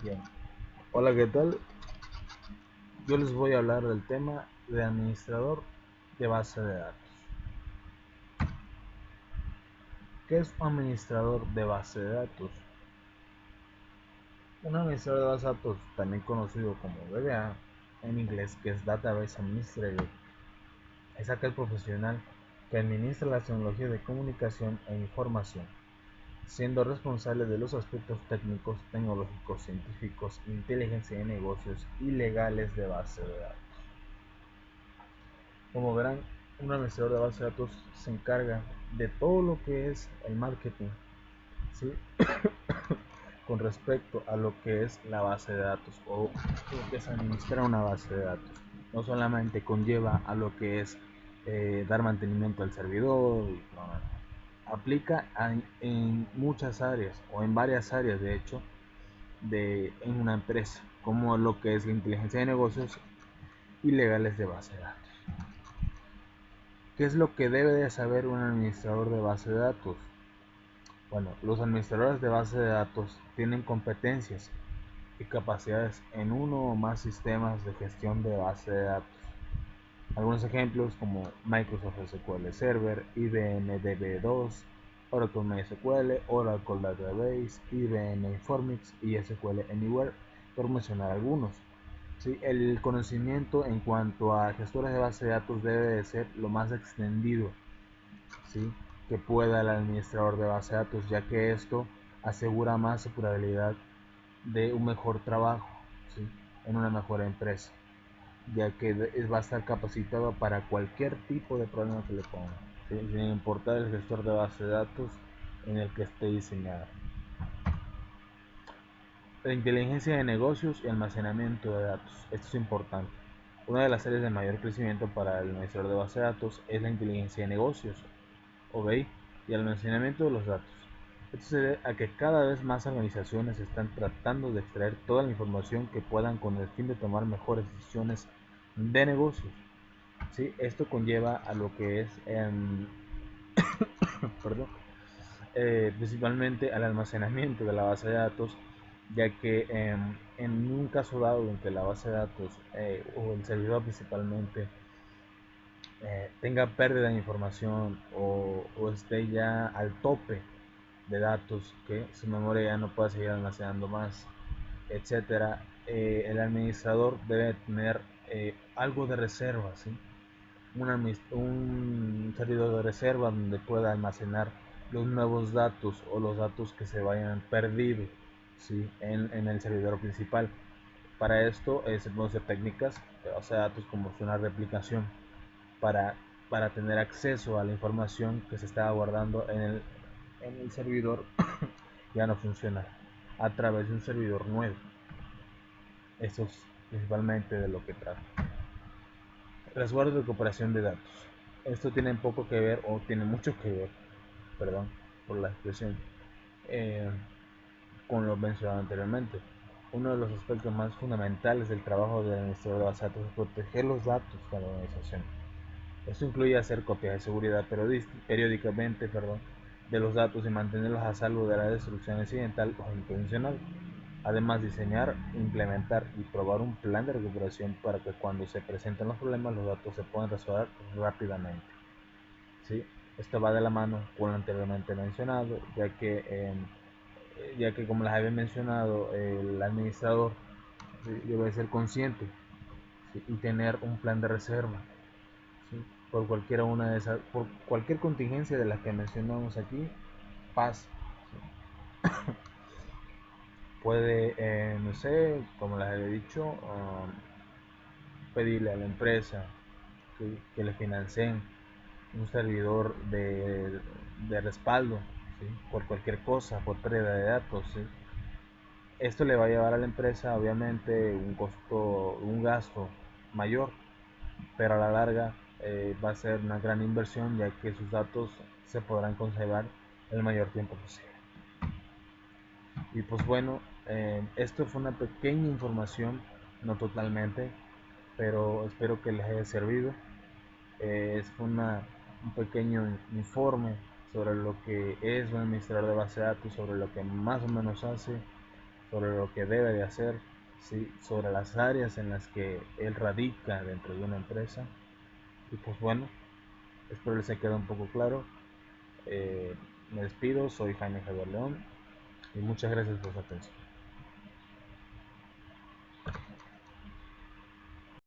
Bien, hola, ¿qué tal? Yo les voy a hablar del tema de administrador de base de datos. ¿Qué es un administrador de base de datos? Un administrador de base de datos, también conocido como DBA en inglés, que es Database Administrator, es aquel profesional que administra las tecnologías de comunicación e información, siendo responsable de los aspectos técnicos, tecnológicos, científicos, inteligencia de negocios y legales de base de datos. Como verán, un administrador de base de datos se encarga de todo lo que es el marketing, ¿sí? Con respecto a lo que es la base de datos o lo que es administrar una base de datos. No solamente conlleva a lo que es dar mantenimiento al servidor, aplica en muchas áreas o en varias áreas de hecho en una empresa, como lo que es la inteligencia de negocios y legales de base de datos. ¿Qué es lo que debe de saber un administrador de base de datos? Bueno, los administradores de base de datos tienen competencias y capacidades en uno o más sistemas de gestión de base de datos. Algunos ejemplos como Microsoft SQL Server, IBM DB2, Oracle MySQL, Oracle Database, IBM Informix y SQL Anywhere, por mencionar algunos. ¿Sí? El conocimiento en cuanto a gestores de base de datos debe de ser lo más extendido, ¿sí?, que pueda el administrador de base de datos, ya que esto asegura más su probabilidad de un mejor trabajo, ¿sí?, en una mejor empresa, ya que va a estar capacitado para cualquier tipo de problema que le ponga, ¿sí?, sin importar el gestor de base de datos en el que esté diseñado. La inteligencia de negocios y almacenamiento de datos. Esto es importante. Una de las áreas de mayor crecimiento para el administrador de base de datos es la inteligencia de negocios, OBI, y almacenamiento de los datos. Esto se debe a que cada vez más organizaciones están tratando de extraer toda la información que puedan con el fin de tomar mejores decisiones de negocios. ¿Sí? Esto conlleva a lo que es perdón, principalmente al almacenamiento de la base de datos, ya que en un caso dado en que la base de datos o el servidor principalmente tenga pérdida de información o esté ya al tope de datos, que su memoria ya no pueda seguir almacenando más, etcétera, el administrador debe tener algo de reserva, ¿sí?, un servidor de reserva donde pueda almacenar los nuevos datos o los datos que se vayan perdidos, ¿sí?, en el servidor principal. Para esto se pueden hacer técnicas de base de datos como una replicación para, para tener acceso a la información que se estaba guardando en el servidor ya no funciona a través de un servidor nuevo. Esto es principalmente de lo que trata. Resguardo y recuperación de datos. Esto tiene poco que ver, o tiene mucho que ver, perdón por la expresión, eh, con lo mencionado anteriormente. Uno de los aspectos más fundamentales del trabajo del administrador de base de datos es proteger los datos de la organización. Esto incluye hacer copias de seguridad periódicamente, de los datos y mantenerlos a salvo de la destrucción accidental o intencional. Además, diseñar, implementar y probar un plan de recuperación para que cuando se presenten los problemas los datos se puedan resolver rápidamente. ¿Sí? Esto va de la mano con lo anteriormente mencionado, ya que como les había mencionado, el administrador, ¿sí?, debe ser consciente, ¿sí?, y tener un plan de reserva, ¿sí?, por cualquier contingencia de las que mencionamos aquí pasa, ¿sí? Puede, no sé, como les había dicho, pedirle a la empresa, ¿sí?, que le financien un servidor de respaldo, ¿sí?, por cualquier cosa, por pérdida de datos, ¿sí? Esto le va a llevar a la empresa obviamente un costo, un gasto mayor, pero a la larga va a ser una gran inversión, ya que sus datos se podrán conservar el mayor tiempo posible. Y pues bueno, esto fue una pequeña información, no totalmente, pero espero que les haya servido. Fue un pequeño informe sobre lo que es un administrador de base de datos, sobre lo que más o menos hace, sobre lo que debe de hacer, ¿sí? Sobre las áreas en las que él radica dentro de una empresa. Y pues bueno, espero les haya quedado un poco claro. Me despido, soy Jaime Javier León y muchas gracias por su atención.